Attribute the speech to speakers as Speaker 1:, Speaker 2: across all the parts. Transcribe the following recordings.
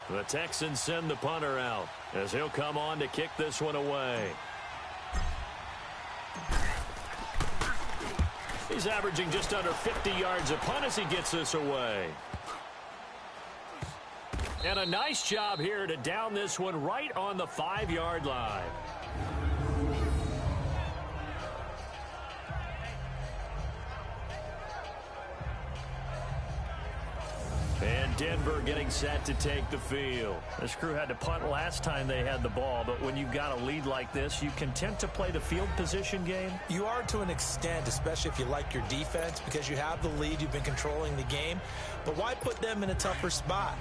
Speaker 1: The Texans send the punter out as he'll come on to kick this one away. He's averaging just under 50 yards a punt as he gets this away. And a nice job here to down this one right on the 5-yard line. And Denver getting set to take the field.
Speaker 2: This crew had to punt last time they had the ball, but when you've got a lead like this, you content to play the field position game?
Speaker 3: You are to an extent, especially if you like your defense, because you have the lead, you've been controlling the game. But why put them in a tougher spot?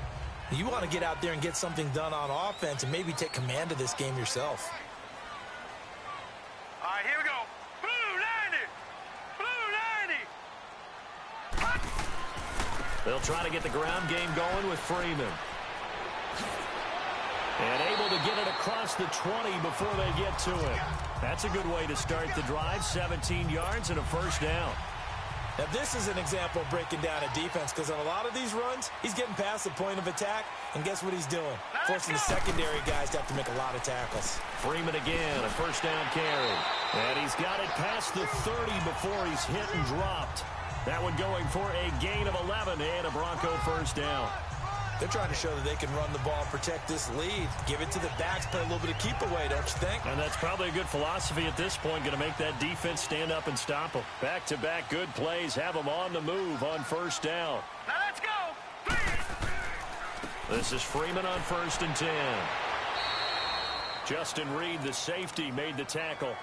Speaker 3: You want to get out there and get something done on offense and maybe take command of this game yourself.
Speaker 4: All right, here we go. Blue 90. Blue 90.
Speaker 1: They'll try to get the ground game going with Freeman. And able to get it across the 20 before they get to it. That's a good way to start the drive. 17 yards and a first down.
Speaker 3: Now, this is an example of breaking down a defense, because on a lot of these runs, he's getting past the point of attack, and guess what he's doing? Forcing the secondary guys to have to make a lot of tackles.
Speaker 1: Freeman again, a first down carry. And he's got it past the 30 before he's hit and dropped. That one going for a gain of 11 and a Bronco first down.
Speaker 3: They're trying to show that they can run the ball and protect this lead. Give it to the backs, play a little bit of keep away, don't you think?
Speaker 2: And that's probably a good philosophy at this point, going to make that defense stand up and stop them.
Speaker 1: Back-to-back good plays have them on the move on first down.
Speaker 4: Now let's go.
Speaker 1: This is Freeman on 1st and 10. Justin Reed, the safety, made the tackle.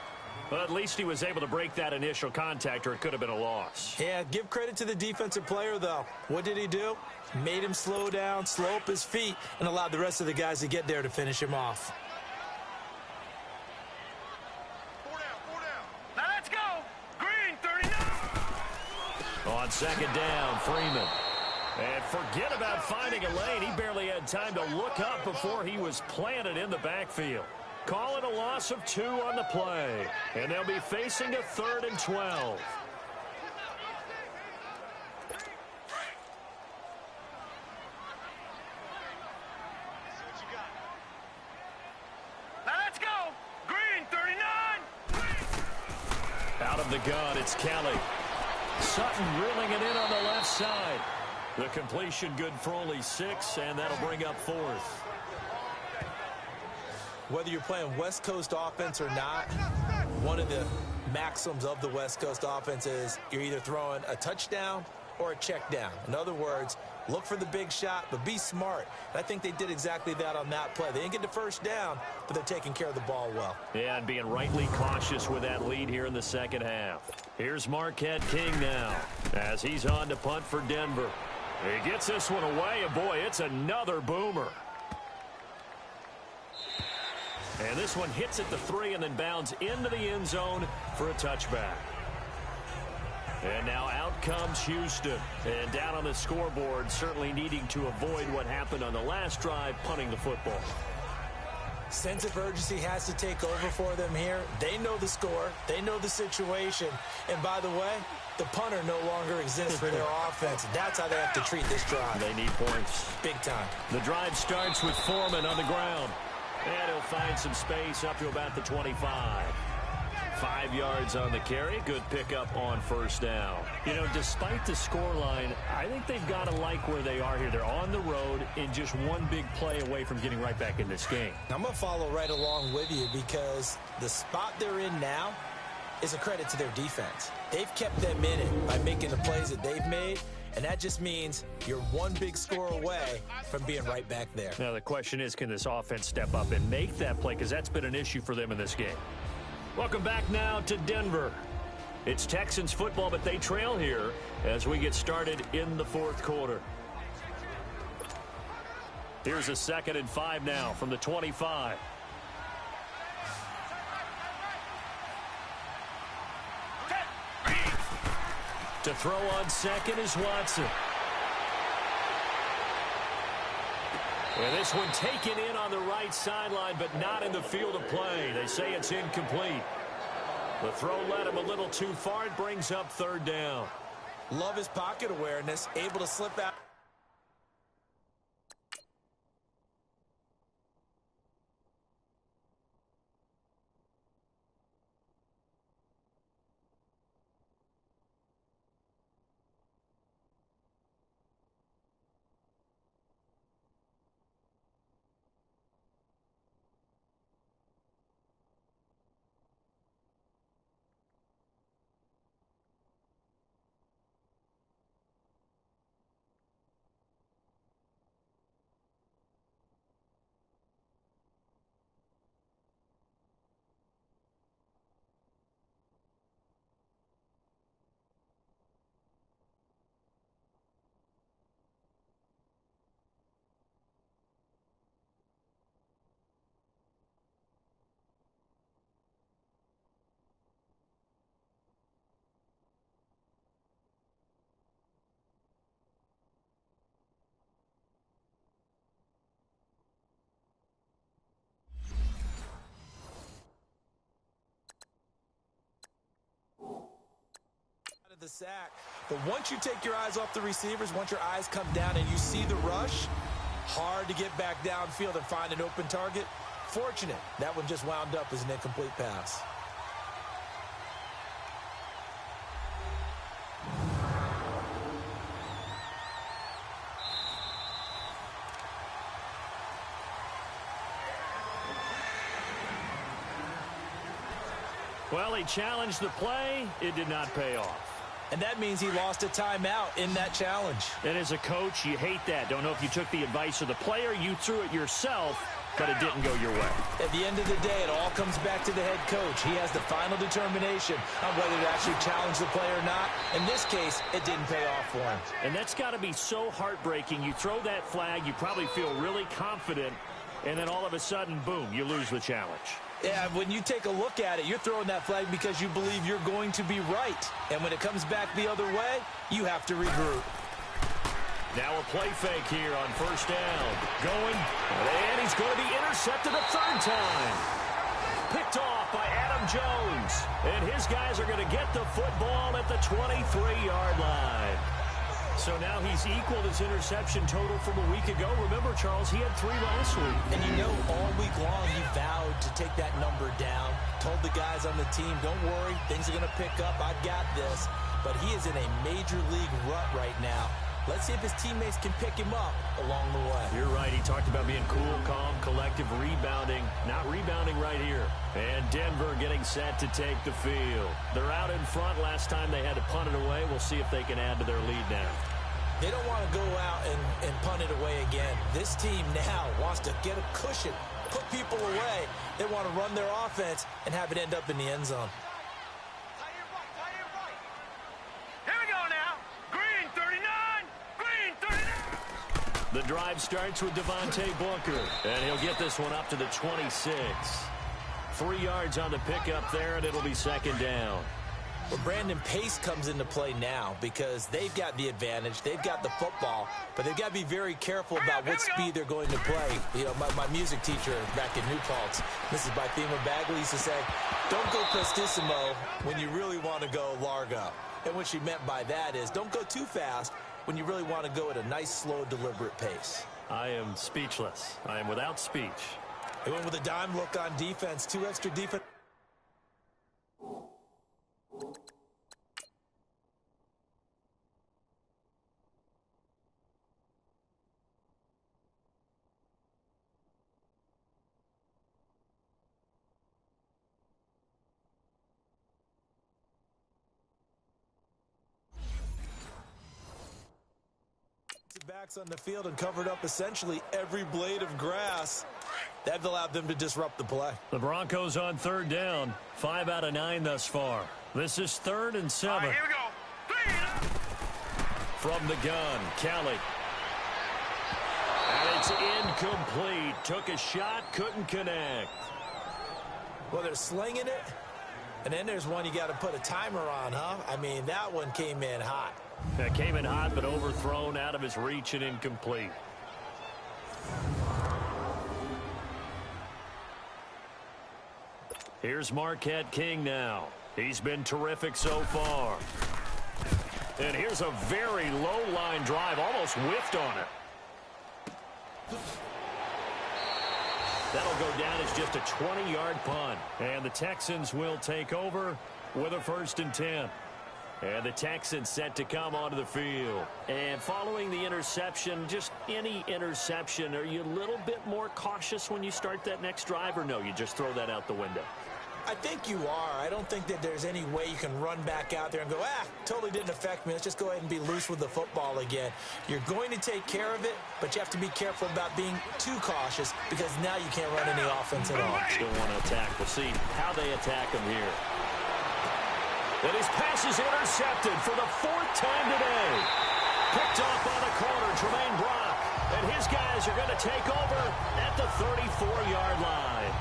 Speaker 1: But at least he was able to break that initial contact, or it could have been a loss.
Speaker 3: Yeah, give credit to the defensive player, though. What did he do? Made him slow down, slow up his feet, and allowed the rest of the guys to get there to finish him off.
Speaker 4: 4 down. Now let's go. Green 39.
Speaker 1: On second down, Freeman. And forget about finding a lane. He barely had time to look up before he was planted in the backfield. Call it a loss of 2 on the play. And they'll be facing a 3rd and 12.
Speaker 4: Now let's go. Green 39.
Speaker 1: Out of the gun, it's Kelly. Sutton reeling it in on the left side. The completion good for only 6, and that'll bring up 4th.
Speaker 3: Whether you're playing West Coast offense or not, one of the maxims of the West Coast offense is you're either throwing a touchdown or a check down. In other words, look for the big shot, but be smart. And I think they did exactly that on that play. They didn't get the first down, but they're taking care of the ball well.
Speaker 1: Yeah, and being rightly cautious with that lead here in the second half. Here's Marquette King now as he's on to punt for Denver. He gets this one away, and boy, it's another boomer. And this one hits at the 3 and then bounds into the end zone for a touchback. And now out comes Houston. And down on the scoreboard, certainly needing to avoid what happened on the last drive, punting the football.
Speaker 3: Sense of urgency has to take over for them here. They know the score. They know the situation. And by the way, the punter no longer exists for their offense. That's how they have to treat this drive.
Speaker 1: They need points.
Speaker 3: Big time.
Speaker 1: The drive starts with Foreman on the ground. And he'll find some space up to about the 25. 5 yards on the carry. Good pickup on first down.
Speaker 2: You know, despite the scoreline, I think they've got to like where they are here. They're on the road and just one big play away from getting right back in this game.
Speaker 3: I'm going to follow right along with you because the spot they're in now is a credit to their defense. They've kept them in it by making the plays that they've made. And that just means you're one big score away from being right back there.
Speaker 2: Now, the question is, can this offense step up and make that play? Because that's been an issue for them in this game.
Speaker 1: Welcome back now to Denver. It's Texans football, but they trail here as we get started in the 4th quarter. Here's a 2nd and 5 now from the 25. To throw on second is Watson. And this one taken in on the right sideline, but not in the field of play. They say it's incomplete. The throw led him a little too far. It brings up 3rd down.
Speaker 3: Love his pocket awareness, able to slip out. the sack. But once you take your eyes off the receivers, once your eyes come down and you see the rush, hard to get back downfield and find an open target. Fortunate, that one just wound up as an incomplete pass.
Speaker 2: Well, he challenged the play. It did not pay off.
Speaker 3: And that means he lost a timeout in that challenge.
Speaker 2: And as a coach, you hate that. Don't know if you took the advice of the player. You threw it yourself, but it didn't go your way.
Speaker 3: At the end of the day, it all comes back to the head coach. He has the final determination on whether to actually challenge the play or not. In this case, it didn't pay off for him.
Speaker 2: And that's got to be so heartbreaking. You throw that flag, you probably feel really confident, and then all of a sudden, boom, you lose the challenge.
Speaker 3: Yeah, when you take a look at it, you're throwing that flag because you believe you're going to be right. And when it comes back the other way, you have to regroup.
Speaker 2: Now a play fake here on first down. Going, and he's going to be intercepted a third time. Picked off by Adam Jones. And his guys are going to get the football at the 23-yard line. So now he's equaled his interception total from a week ago. Remember, Charles, he had 3 last week.
Speaker 3: And you know, all week long, he vowed to take that number down. Told the guys on the team, don't worry, things are going to pick up. I've got this. But he is in a major league rut right now. Let's see if his teammates can pick him up along the way.
Speaker 2: You're right. He talked about being cool, calm, collective, rebounding. Not rebounding right here. And Denver getting set to take the field. They're out in front. Last time they had to punt it away. We'll see if they can add to their lead now.
Speaker 3: They don't want to go out and punt it away again. This team now wants to get a cushion, put people away. They want to run their offense and have it end up in the end zone.
Speaker 4: Here we go now. Green 39. Green 39.
Speaker 2: The drive starts with Devontae Booker, and he'll get this one up to the 26. 3 yards on the pickup there, and it'll be second down.
Speaker 3: Well, Brandon, pace comes into play now because they've got the advantage. They've got the football, but they've got to be very careful about what speed they're going to play. You know, my music teacher back in New Paltz, Mrs. Bythema Bagley, used to say, don't go prestissimo when you really want to go largo. And what she meant by that is don't go too fast when you really want to go at a nice, slow, deliberate pace.
Speaker 2: I am speechless. I am without speech.
Speaker 3: They went with a dime look on defense, 2 extra defense. Backs on the field and covered up essentially every blade of grass. That allowed them to disrupt the play.
Speaker 2: The Broncos on third down. 5 out of 9 thus far. This is 3rd and 7.
Speaker 4: All right, here we go.
Speaker 2: From the gun, Kelly. And it's incomplete. Took a shot, couldn't connect.
Speaker 3: Well, they're slinging it. And then there's one you got to put a timer on, huh? I mean, that one came in hot.
Speaker 2: That came in hot, but overthrown, out of his reach and incomplete. Here's Marquette King now. He's been terrific so far. And here's a very low-line drive, almost whiffed on it. That'll go down as just a 20-yard punt. And the Texans will take over with a 1st and 10. And the Texans set to come onto the field. And following the interception, just any interception, are you a little bit more cautious when you start that next drive, or no, you just throw that out the window?
Speaker 3: I think you are. I don't think that there's any way you can run back out there and go, totally didn't affect me. Let's just go ahead and be loose with the football again. You're going to take care of it, but you have to be careful about being too cautious because now you can't run any offense at all.
Speaker 2: Still want to attack. We'll see how they attack him here. And his pass is intercepted for the 4th time today. Picked off by the corner, Tremaine Brock. And his guys are going to take over at the 34-yard line.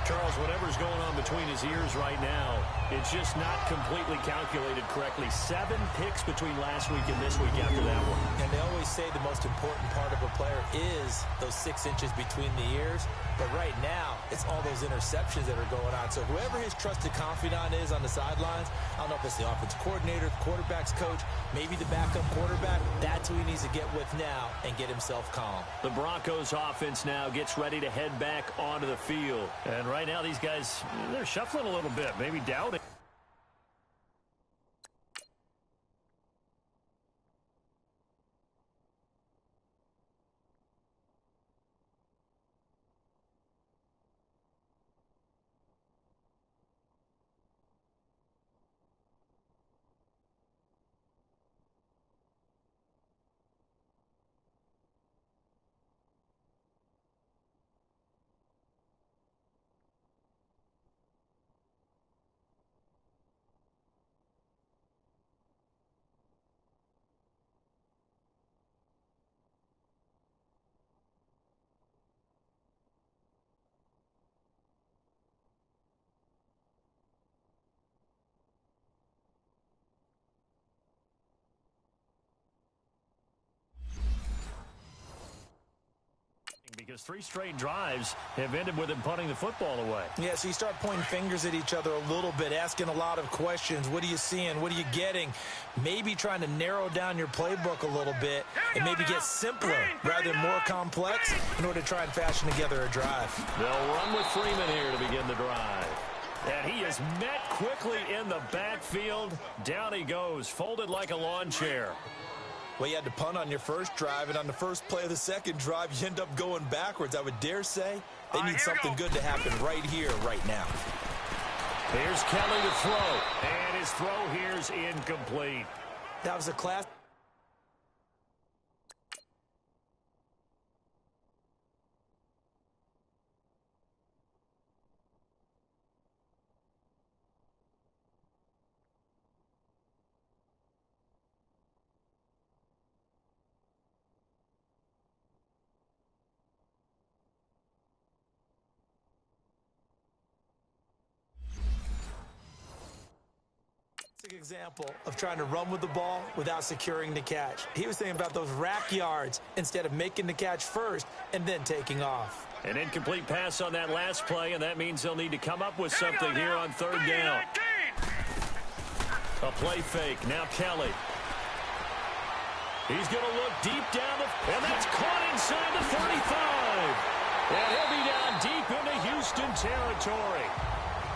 Speaker 1: Charles, whatever's going on between his ears right now, it's just not completely calculated correctly. 7 picks between last week and this week after that one.
Speaker 3: And they always say the most important part of a player is those 6 inches between the ears. But right now, it's all those interceptions that are going on. So whoever his trusted confidant is on the sidelines, I don't know if it's the offensive coordinator, the quarterback's coach, maybe the backup quarterback, that's who he needs to get with now and get himself calm.
Speaker 1: The Broncos offense now gets ready to head back onto the field. And right now, these guys, they're shuffling a little bit, maybe doubting. Because 3 straight drives have ended with him punting the football away.
Speaker 3: Yeah, so you start pointing fingers at each other a little bit, asking a lot of questions. What are you seeing? What are you getting? Maybe trying to narrow down your playbook a little bit and maybe get simpler rather than more complex in order to try and fashion together a drive.
Speaker 1: They'll run with Freeman here to begin the drive. And he is met quickly in the backfield. Down he goes, folded like a lawn chair.
Speaker 3: Well, you had to punt on your first drive, and on the first play of the second drive, you end up going backwards. I would dare say they need something good to happen right here, right now.
Speaker 1: Here's Kelly to throw, and his throw here's incomplete.
Speaker 3: That was a class. Example of trying to run with the ball without securing the catch. He was thinking about those rack yards instead of making the catch first and then taking off.
Speaker 1: An incomplete pass on that last play, and that means they'll need to come up with something here on 3rd down. A play fake. Now Kelly. He's going to look deep down, and that's caught inside the 35. And he'll be down deep into Houston territory.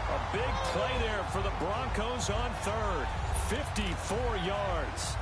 Speaker 1: A big play there for the Broncos on 3rd. 54 yards.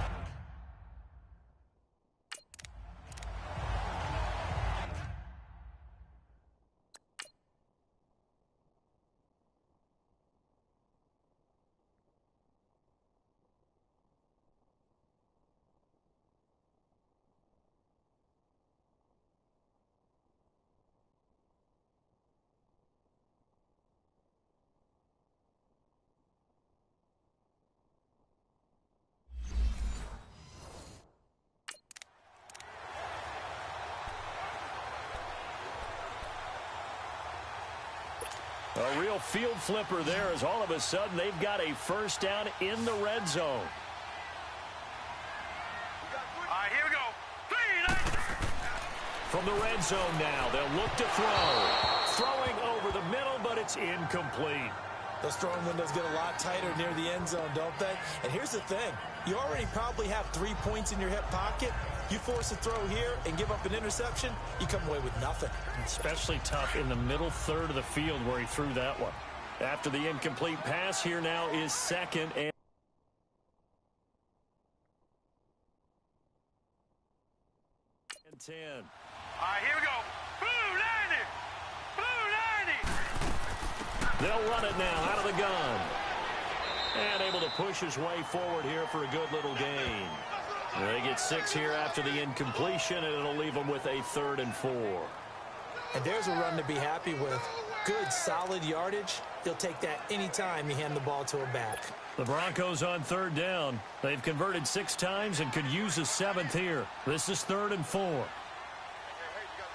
Speaker 1: A real field flipper there as all of a sudden they've got a first down in the red zone.
Speaker 4: All right, here we go.
Speaker 1: From the red zone now, they'll look to throw. Throwing over the middle, but it's incomplete.
Speaker 3: Those throwing windows get a lot tighter near the end zone, don't they? And here's the thing. You already probably have 3 points in your hip pocket. You force a throw here and give up an interception, you come away with nothing.
Speaker 1: Especially tough in the middle third of the field where he threw that one. After the incomplete pass, here now is 2nd and 10.
Speaker 4: All right, here we go. Blue 90. Blue 90.
Speaker 1: They'll run it now out of the gun. And able to push his way forward here for a good little gain. They get 6 here after the incompletion, and it'll leave them with a 3rd and 4.
Speaker 3: And there's a run to be happy with. Good, solid yardage. They'll take that anytime you hand the ball to a back.
Speaker 1: The Broncos on 3rd down. They've converted 6 times and could use a 7th here. This is 3rd and 4.
Speaker 4: Here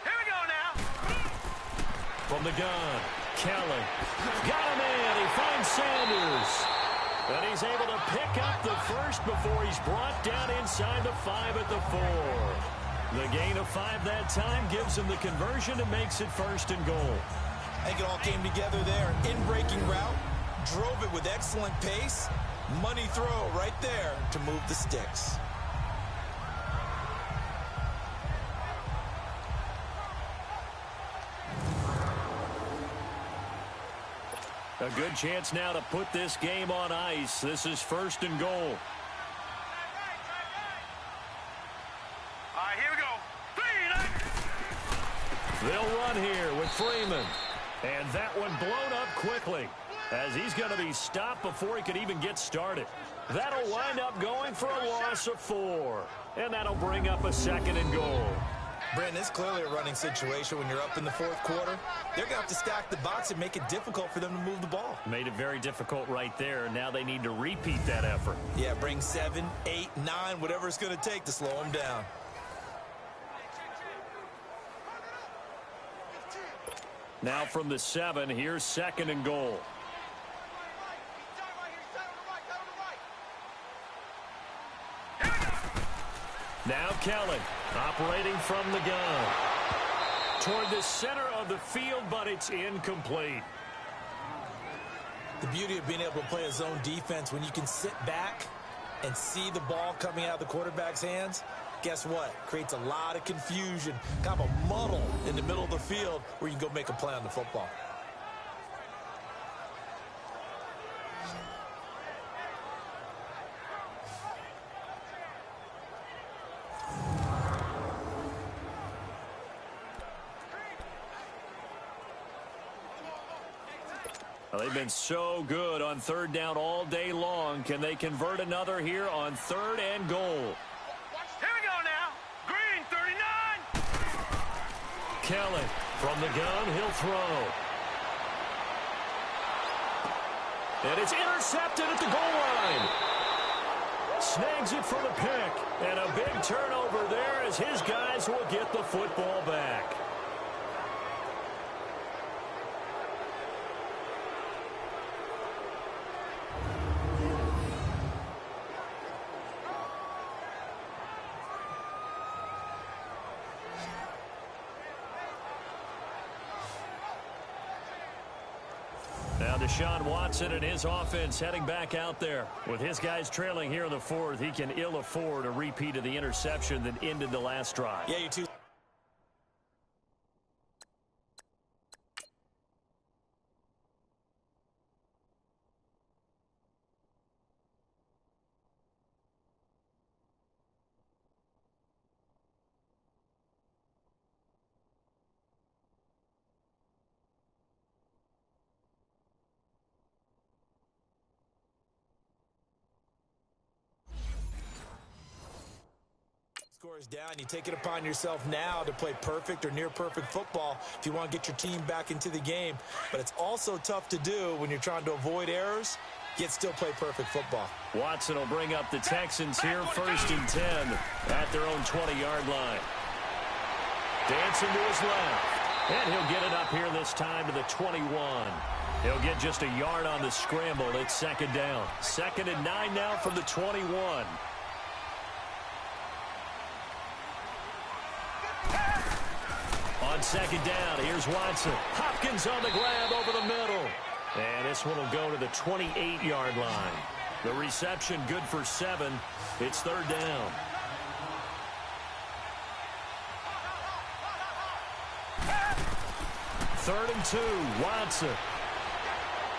Speaker 4: we go now.
Speaker 1: From the gun. Kelly. Got him in. He finds Sanders. And he's able to pick up the first before he's brought down inside the 5 at the 4. The gain of 5 that time gives him the conversion and makes it 1st and goal.
Speaker 3: I think it all came together there. In-breaking route. Drove it with excellent pace. Money throw right there to move the sticks.
Speaker 1: A good chance now to put this game on ice. This is 1st and goal.
Speaker 4: All right, here we go. 3
Speaker 1: They'll run here with Freeman. And that one blown up quickly as he's going to be stopped before he could even get started. That'll wind up going for a loss of 4. And that'll bring up a 2nd and goal.
Speaker 3: Brandon, it's clearly a running situation when you're up in the 4th quarter. They're going to have to stack the box and make it difficult for them to move the ball.
Speaker 1: Made it very difficult right there. Now they need to repeat that effort.
Speaker 3: Yeah, bring 7, 8, 9, whatever it's going to take to slow them down.
Speaker 1: Now from the 7, here's 2nd and goal. Now Kelly operating from the gun. Toward the center of the field, but it's incomplete.
Speaker 3: The beauty of being able to play a zone defense when you can sit back and see the ball coming out of the quarterback's hands, guess what? Creates a lot of confusion, kind of a muddle in the middle of the field where you can go make a play on the football.
Speaker 1: Well, they've been so good on 3rd down all day long. Can they convert another here on 3rd and goal?
Speaker 4: Here we go now. Green, 39.
Speaker 1: Kelly from the gun, he'll throw. And it's intercepted at the goal line. Snags it for the pick. And a big turnover there as his guys will get the football back. Now Deshaun Watson and his offense heading back out there. With his guys trailing here in the 4th, he can ill afford a repeat of the interception that ended the last drive.
Speaker 3: Yeah, you two. Scores down, you take it upon yourself now to play perfect or near perfect football if you want to get your team back into the game. But it's also tough to do when you're trying to avoid errors, yet still play perfect football.
Speaker 1: Watson will bring up the Texans here 1st and 10 at their own 20-yard line. Dancing to his left. And he'll get it up here this time to the 21. He'll get just a yard on the scramble. It's 2nd down. 2nd and 9 now from the 21. On 2nd down, here's Watson. Hopkins on the grab over the middle. And this one will go to the 28-yard line. The reception good for 7. It's 3rd down. Third and 2, Watson.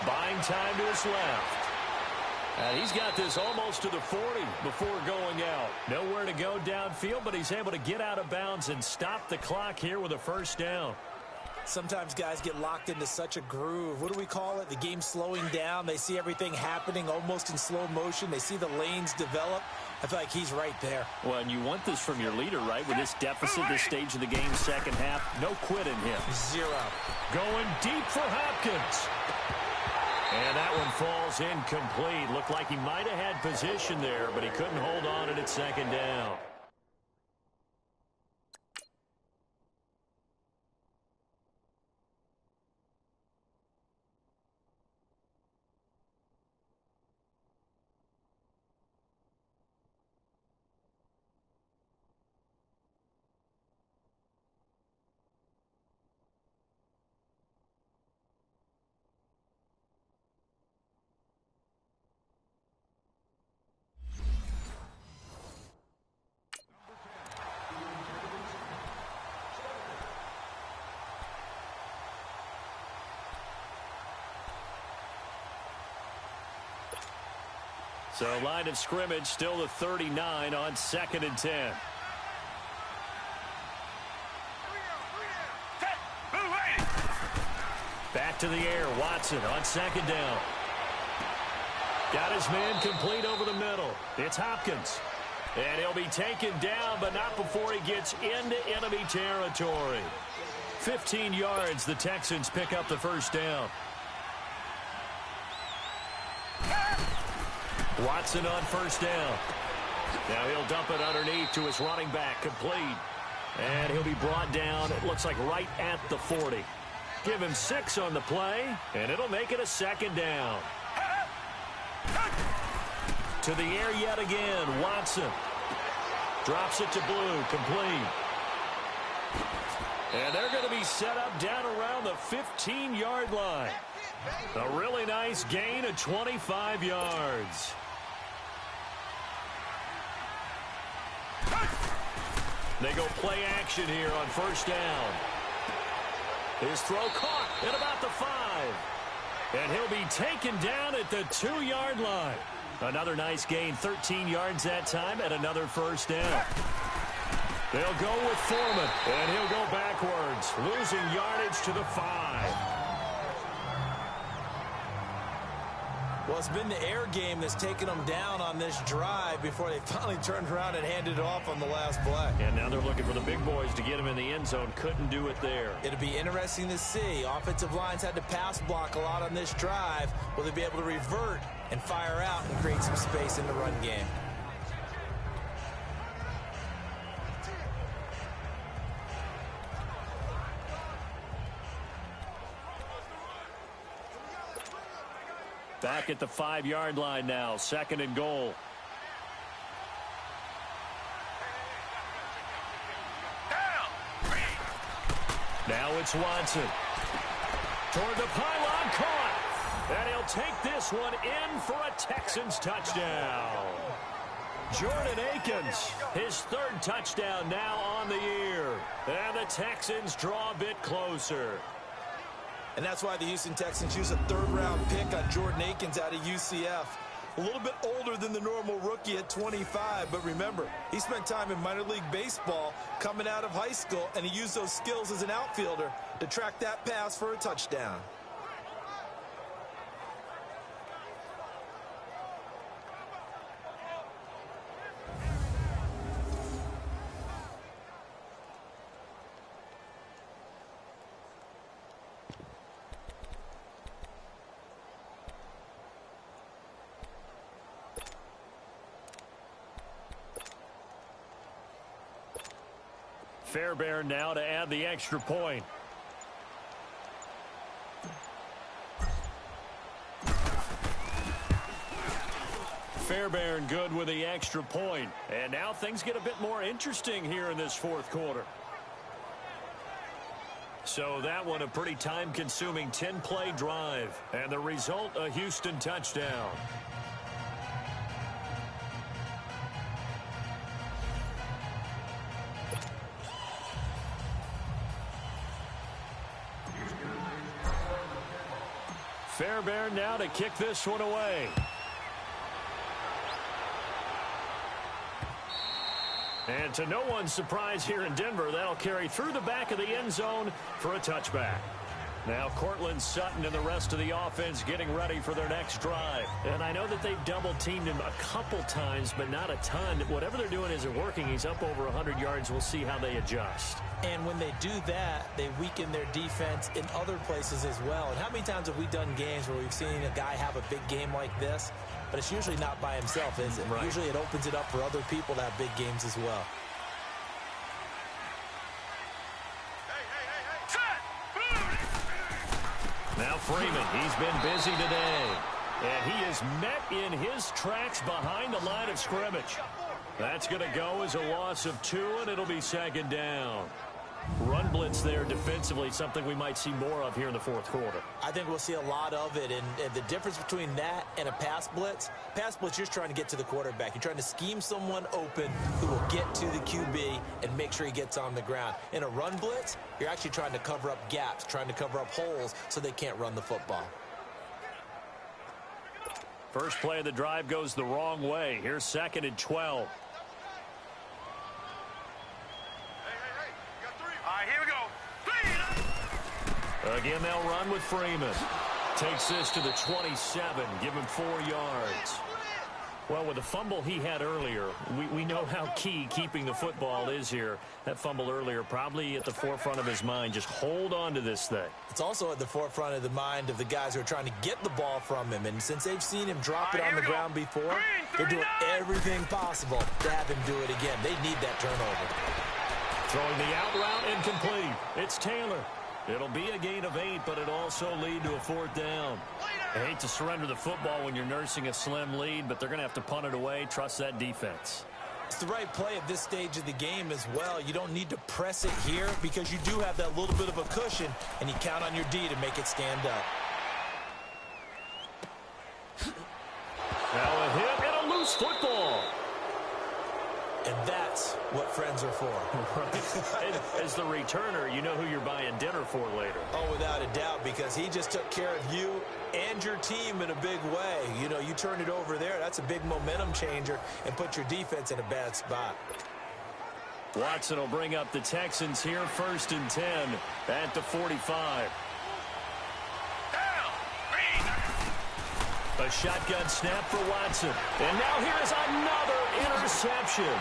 Speaker 1: Buying time to his left. And he's got this almost to the 40 before going out. Nowhere to go downfield, but he's able to get out of bounds and stop the clock here with a 1st down.
Speaker 3: Sometimes guys get locked into such a groove. What do we call it? The game slowing down. They see everything happening almost in slow motion. They see the lanes develop. I feel like he's right there.
Speaker 1: Well, and you want this from your leader, right? With this deficit, this stage of the game, 2nd half, no quit in him.
Speaker 3: 0.
Speaker 1: Going deep for Hopkins. And that one falls incomplete. Looked like he might have had position there, but he couldn't hold on it at 2nd down. So line of scrimmage still the 39 on 2nd and 10. Back to the air. Watson on 2nd down. Got his man complete over the middle. It's Hopkins. And he'll be taken down, but not before he gets into enemy territory. 15 yards, the Texans pick up the first down. Watson on first down. Now he'll dump it underneath to his running back, complete. And he'll be brought down, it looks like right at the 40. Give him 6 on the play, and it'll make it a 2nd down. To the air yet again, Watson. Drops it to Blue, complete. And they're going to be set up down around the 15-yard line. A really nice gain of 25 yards. They go play action here on first down. His throw caught at about the 5. And he'll be taken down at the 2-yard line. Another nice gain, 13 yards that time, and another first down. They'll go with Foreman, and he'll go backwards, losing yardage to the 5.
Speaker 3: Well, it's been the air game that's taken them down on this drive before they finally turned around and handed it off on the last play.
Speaker 1: And now they're looking for the big boys to get him in the end zone. Couldn't do it there.
Speaker 3: It'll be interesting to see. Offensive lines had to pass block a lot on this drive. Will they be able to revert and fire out and create some space in the run game?
Speaker 1: Back at the 5-yard line now, 2nd and goal. Now it's Watson. Toward the pylon, caught. And he'll take this one in for a Texans touchdown. Jordan Akins, his 3rd touchdown now on the year. And the Texans draw a bit closer.
Speaker 3: And that's why the Houston Texans use a 3rd-round pick on Jordan Akins out of UCF. A little bit older than the normal rookie at 25, but remember, he spent time in minor league baseball coming out of high school, and he used those skills as an outfielder to track that pass for a touchdown.
Speaker 1: Fairbairn now to add the extra point. Fairbairn good with the extra point. And now things get a bit more interesting here in this 4th quarter. So that one a pretty time-consuming 10-play drive. And the result, a Houston touchdown. Fairbairn now to kick this one away. And to no one's surprise here in Denver, that'll carry through the back of the end zone for a touchback. Now Cortland Sutton and the rest of the offense getting ready for their next drive. And I know that they've double-teamed him a couple times, but not a ton. Whatever they're doing isn't working. He's up over 100 yards. We'll see how they adjust.
Speaker 3: And when they do that, they weaken their defense in other places as well. And how many times have we done games where we've seen a guy have a big game like this? But it's usually not by himself, is it? Right. Usually it opens it up for other people to have big games as well.
Speaker 1: Now Freeman, he's been busy today. And he is met in his tracks behind the line of scrimmage. That's going to go as a loss of 2, and it'll be 2nd down. Run blitz there defensively, something we might see more of here in the 4th quarter.
Speaker 3: I think we'll see a lot of it, and the difference between that and a pass blitz, you're just trying to get to the quarterback. You're trying to scheme someone open who will get to the QB and make sure he gets on the ground. In a run blitz, you're actually trying to cover up gaps, trying to cover up holes so they can't run the football.
Speaker 1: First play of the drive goes the wrong way. Here's 2nd and 12.
Speaker 4: All right, here we go.
Speaker 1: Again, they'll run with Freeman. Takes this to the 27. Give him 4 yards. Well, with the fumble he had earlier, we know how key keeping the football is here. That fumble earlier probably at the forefront of his mind. Just hold on to this thing.
Speaker 3: It's also at the forefront of the mind of the guys who are trying to get the ball from him. And since they've seen him drop it on the ground before, they're doing everything possible to have him do it again. They need that turnover.
Speaker 1: Throwing the out route incomplete. It's Taylor. It'll be a gain of 8, but it'll also lead to a 4th down. I hate to surrender the football when you're nursing a slim lead, but they're going to have to punt it away. Trust that defense.
Speaker 3: It's the right play at this stage of the game as well. You don't need to press it here because you do have that little bit of a cushion, and you count on your D to make it stand up.
Speaker 1: Now a hit and a loose football.
Speaker 3: And that's what friends are for.
Speaker 1: As the returner, you know who you're buying dinner for later.
Speaker 3: Oh, without a doubt, because he just took care of you and your team in a big way. You know, you turn it over there, that's a big momentum changer, and put your defense in a bad spot.
Speaker 1: Watson will bring up the Texans here, 1st and 10 at the 45. A shotgun snap for Watson. And now here is another interception.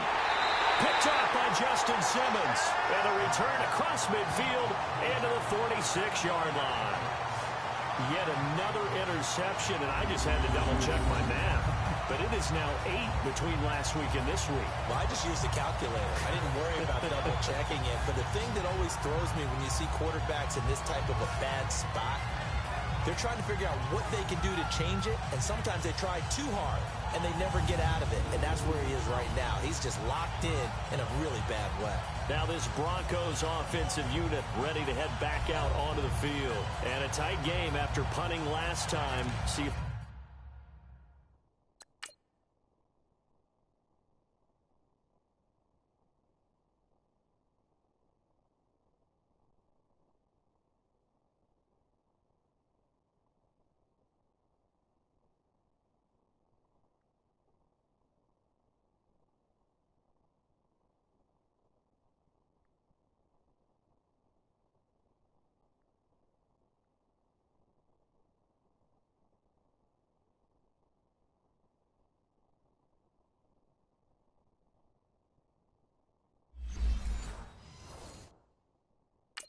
Speaker 1: Picked off by Justin Simmons. And a return across midfield into the 46-yard line. Yet another interception, and I just had to double-check my math. But it is now 8 between last week and this week.
Speaker 3: Well, I just used a calculator. I didn't worry about double-checking it. But the thing that always throws me when you see quarterbacks in this type of a bad spot, they're trying to figure out what they can do to change it, and sometimes they try too hard, and they never get out of it, and that's where he is right now. He's just locked in a really bad way.
Speaker 1: Now this Broncos offensive unit ready to head back out onto the field. And a tight game after punting last time. See if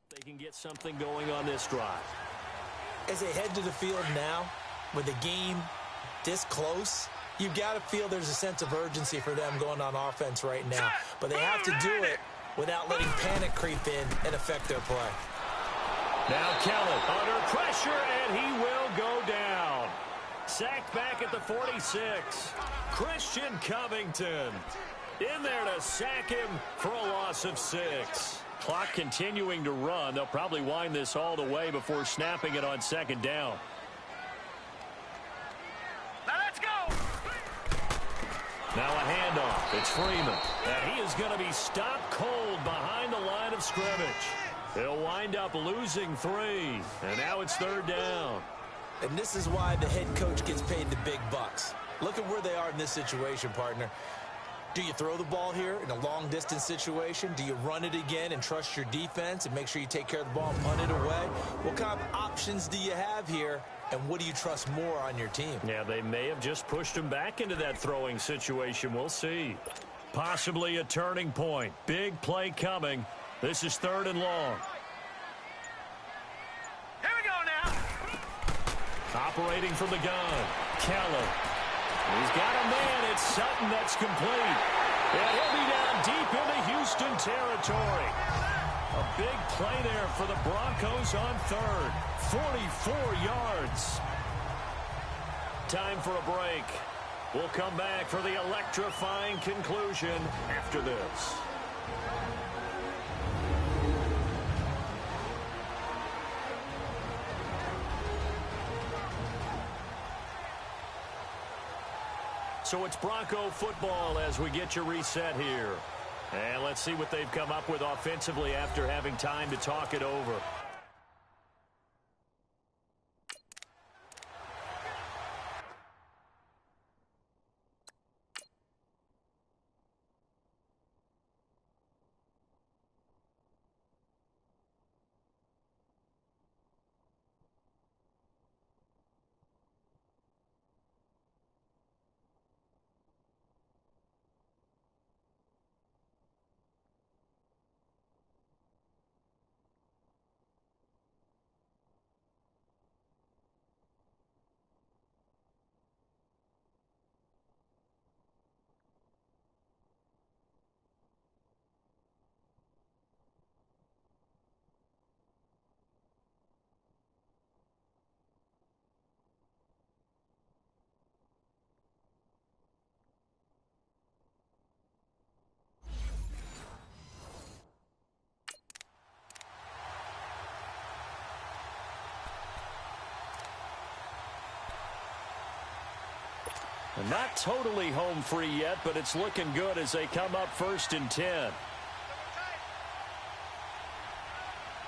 Speaker 1: they can get something going on this drive.
Speaker 3: As they head to the field now, with the game this close, you've got to feel there's a sense of urgency for them going on offense right now. But they have to do it without letting panic creep in and affect their play.
Speaker 1: Now Kelly under pressure, and he will go down. Sacked back at the 46. Christian Covington in there to sack him for a loss of 6. Clock continuing to run. They'll probably wind this all the way before snapping it on 2nd down.
Speaker 4: Now let's go.
Speaker 1: Now a handoff. It's Freeman. And he is going to be stopped cold behind the line of scrimmage. He'll wind up losing 3. And now it's 3rd down.
Speaker 3: And this is why the head coach gets paid the big bucks. Look at where they are in this situation, partner. Do you throw the ball here in a long-distance situation? Do you run it again and trust your defense and make sure you take care of the ball and punt it away? What kind of options do you have here, and what do you trust more on your team?
Speaker 1: Yeah, they may have just pushed him back into that throwing situation. We'll see. Possibly a turning point. Big play coming. This is 3rd and long.
Speaker 4: Here we go now.
Speaker 1: Operating from the gun. Keller. He's got a man. It's Sutton that's complete. And he'll be down deep into Houston territory. A big play there for the Broncos on 3rd. 44 yards. Time for a break. We'll come back for the electrifying conclusion after this. So it's Bronco football as we get you reset here. And let's see what they've come up with offensively after having time to talk it over. Not totally home free yet, but it's looking good as they come up 1st and 10.
Speaker 4: All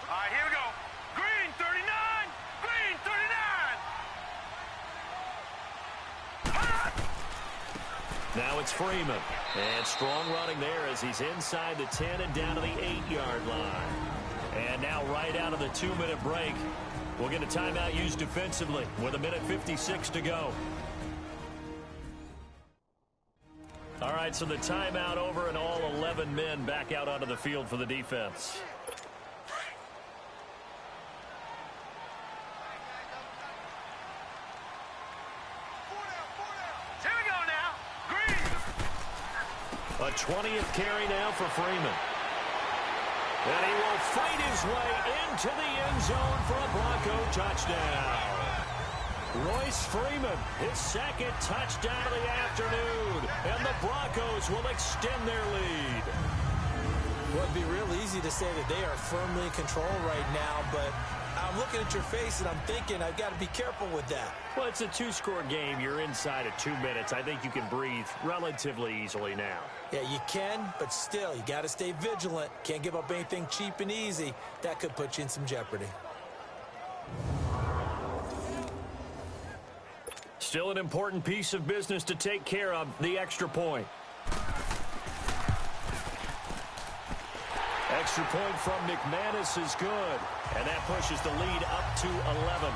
Speaker 4: right, here we go. Green 39. Green 39.
Speaker 1: Now it's Freeman. And strong running there as he's inside the 10 and down to the 8-yard line. And now right out of the 2-minute break, we'll get a timeout used defensively with 1:56 to go. All right, so the timeout over and all 11 men back out onto the field for the defense.
Speaker 4: Here we go now. Green.
Speaker 1: A 20th carry now for Freeman. And he will fight his way into the end zone for a Bronco touchdown. Royce Freeman, his second touchdown of the afternoon. And the Broncos will extend their lead.
Speaker 3: Well, it'd be real easy to say that they are firmly in control right now, but I'm looking at your face and I'm thinking I've got to be careful with that.
Speaker 1: Well, it's a 2-score game. You're inside of 2 minutes. I think you can breathe relatively easily now.
Speaker 3: Yeah, you can, but still, you got to stay vigilant. Can't give up anything cheap and easy. That could put you in some jeopardy.
Speaker 1: Still an important piece of business to take care of, the extra point. Extra point from McManus is good, and that pushes the lead up to 11.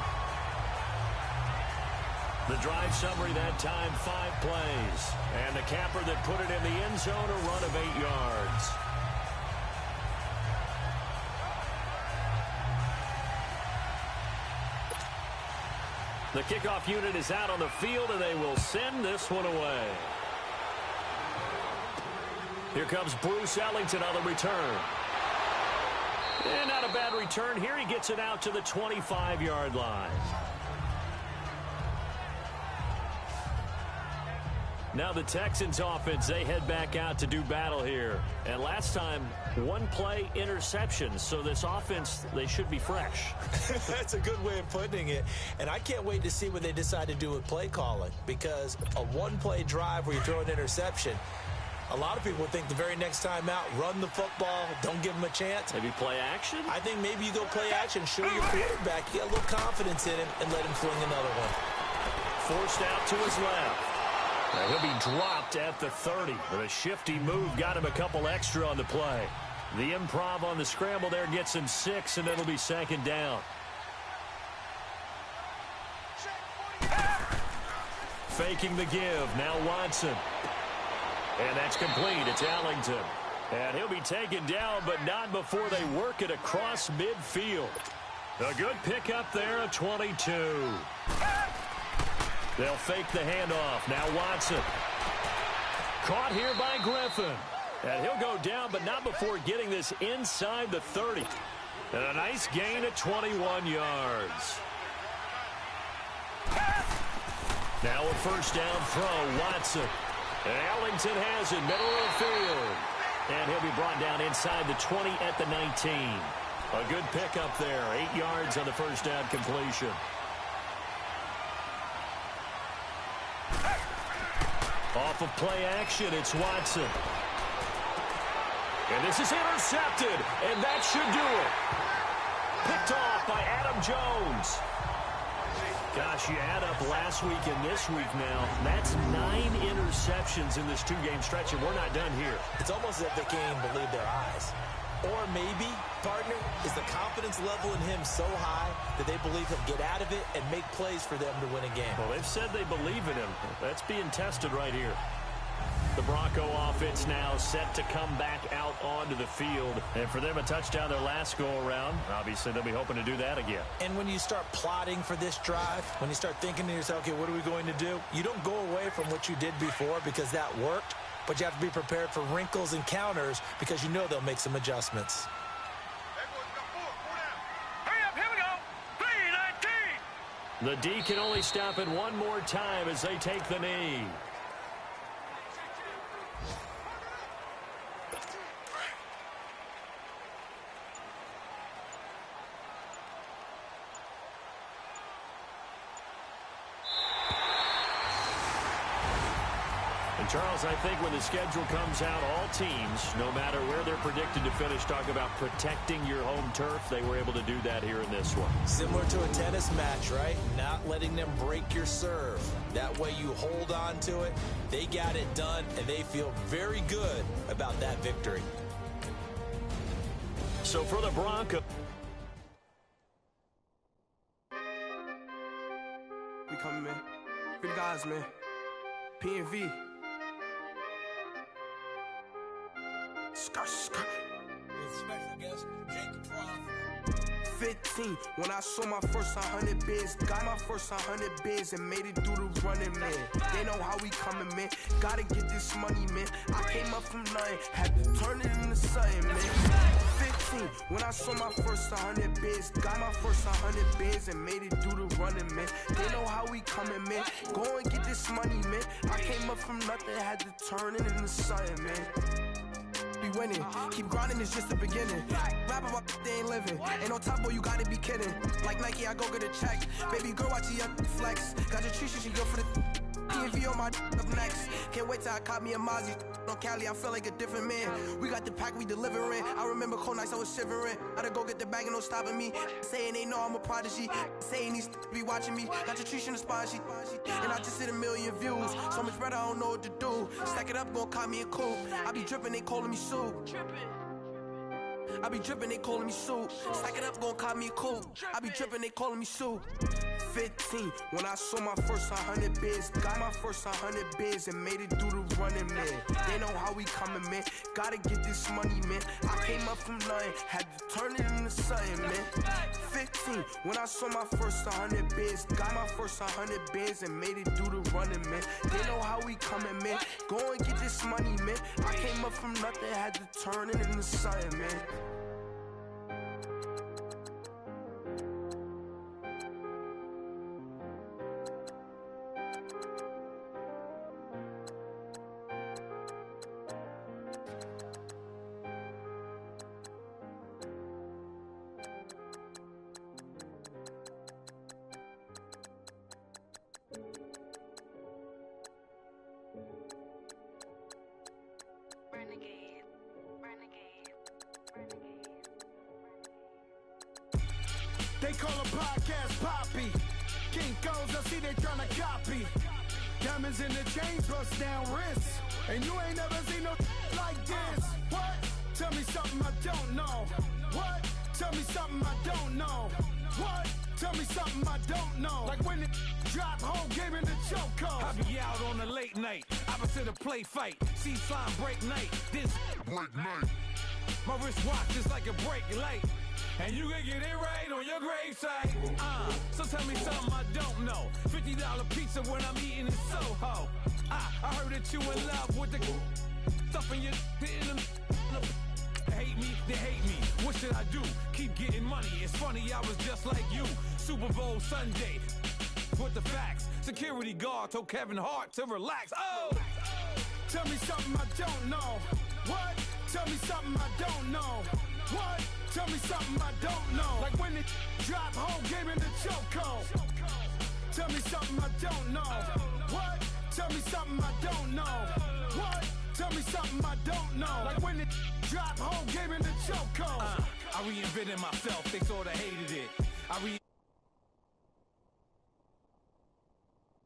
Speaker 1: The drive summary that time, 5 plays. And the capper that put it in the end zone, a run of 8 yards. The kickoff unit is out on the field, and they will send this one away. Here comes Bruce Ellington on the return. And not a bad return here. He gets it out to the 25-yard line. Now the Texans offense, they head back out to do battle here. And last time, 1-play interception. So this offense, they should be fresh.
Speaker 3: That's a good way of putting it. And I can't wait to see what they decide to do with play calling. Because a 1-play drive where you throw an interception, a lot of people think the very next time out, run the football, don't give them a chance.
Speaker 1: Maybe play action?
Speaker 3: I think maybe you go play action, show your quarterback, you got a little confidence in him, and let him fling another one.
Speaker 1: Forced out to his left. Now he'll be dropped at the 30. But a shifty move got him a couple extra on the play. The improv on the scramble there gets him 6, and it'll be 2nd down. Faking the give. Now Watson. And that's complete. It's Ellington. And he'll be taken down, but not before they work it across midfield. A good pickup there at 22. They'll fake the handoff. Now Watson. Caught here by Griffin. And he'll go down, but not before getting this inside the 30. And a nice gain at 21 yards. Now a 1st down throw. Watson. And Ellington has it, middle of the field. And he'll be brought down inside the 20 at the 19. A good pickup there. 8 yards on the 1st down completion. Off of play action, it's Watson. And this is intercepted, and that should do it. Picked off by Adam Jones. Gosh, you add up last week and this week now. That's 9 interceptions in this 2-game stretch, and we're not done here.
Speaker 3: It's almost as if they can't even believe their eyes. Or maybe, partner, is the confidence level in him so high that they believe he'll get out of it and make plays for them to win a game.
Speaker 1: Well, they've said they believe in him. That's being tested right here. The Bronco offense now set to come back out onto the field. And for them, a touchdown their last go-around. Obviously, they'll be hoping to do that again.
Speaker 3: And when you start plotting for this drive, when you start thinking to yourself, okay, what are we going to do? You don't go away from what you did before because that worked. But you have to be prepared for wrinkles and counters because you know they'll make some adjustments.
Speaker 4: Hurry up, here we go. 3-19.
Speaker 1: The D can only stop it one more time as they take the knee. Charles, I think when the schedule comes out, all teams, no matter where they're predicted to finish, talk about protecting your home turf. They were able to do that here in this one.
Speaker 3: Similar to a tennis match, right? Not letting them break your serve. That way you hold on to it. They got it done, and they feel very good about that victory.
Speaker 1: So for the Broncos.
Speaker 5: We coming, man. Good guys, man. P&V. Skirt, skirt.
Speaker 3: Special guest, Jake Croft.
Speaker 5: 15, when I saw my first 100 bids, got my first 100 bids and made it through the running, man. They know how we coming, man. Gotta get this money, man. I came up from nothing, had to turn it into something, man. 15, when I saw my first 100 bids, got my first 100 bids and made it through the running, man. They know how we coming, man. Go and get this money, man. I came up from nothing, had to turn it into something, man. Be winning, keep grinding, it's just the beginning. Rap about they ain't living. Ain't no top boy, you gotta be kidding. Like Nike, I go get a check. Baby girl, watch your flex. Got your tree, she go for the P&V on my up next. Can't wait till I caught me a Mozzie. On Cali, I feel like a different man. We got the pack, we delivering. I remember cold nights, I was shivering. Gotta go get the bag and no stopping me. Saying they know I'm a prodigy. Saying these be watching me. Got your tree in the spot, she. And I just hit 1 million views. So much better, I don't know what to do. Stack it up, gon' call me a coupe. I be dripping, they calling me soup. I be dripping, they calling me soup. Stack it up, gon' call me a coupe. I be dripping, they calling me soup. 15, when I saw my first 100 bids, got my first 100 bids and made it through the running, man. They know how we coming, man. Gotta get this money, man. I came up from nothing, had to turn it into something, man. 15, when I saw my first 100 bids, got my first 100 bids and made it through the running, man. They know how we coming, man. Go and get this money, man. I came up from nothing, had to turn it into something, man.
Speaker 6: They call a podcast Poppy. King goes, I see they tryna copy. Diamonds in the chain, bust down wrists. And you ain't never seen no like this. What? Tell me something I don't know. What? Tell me something I don't know. What? Tell me something I don't know. Like when it drop, whole game in the chokehold.
Speaker 7: I be out on a late night, opposite a play fight. See slime break night, this break night. My wristwatch is like a break light. And you can get it right on your gravesite. So tell me something I don't know. $50 pizza when I'm eating in Soho. I heard that you in love with the stuff in your hitting them. Hate me, they hate me. What should I do? Keep getting money. It's funny, I was just like you. Super Bowl Sunday. With the facts. Security guard told Kevin Hart to relax. Oh!
Speaker 6: Tell me something I don't know. What? Tell me something I don't know. What? Tell me something I don't know. Like when it drop, whole game in the chokehold. Tell me something I don't know. What? Tell me something I don't know. What? Tell me something I don't know. Like when it drop, whole game in the chokehold.
Speaker 7: I reinvented myself, they sorta hated it.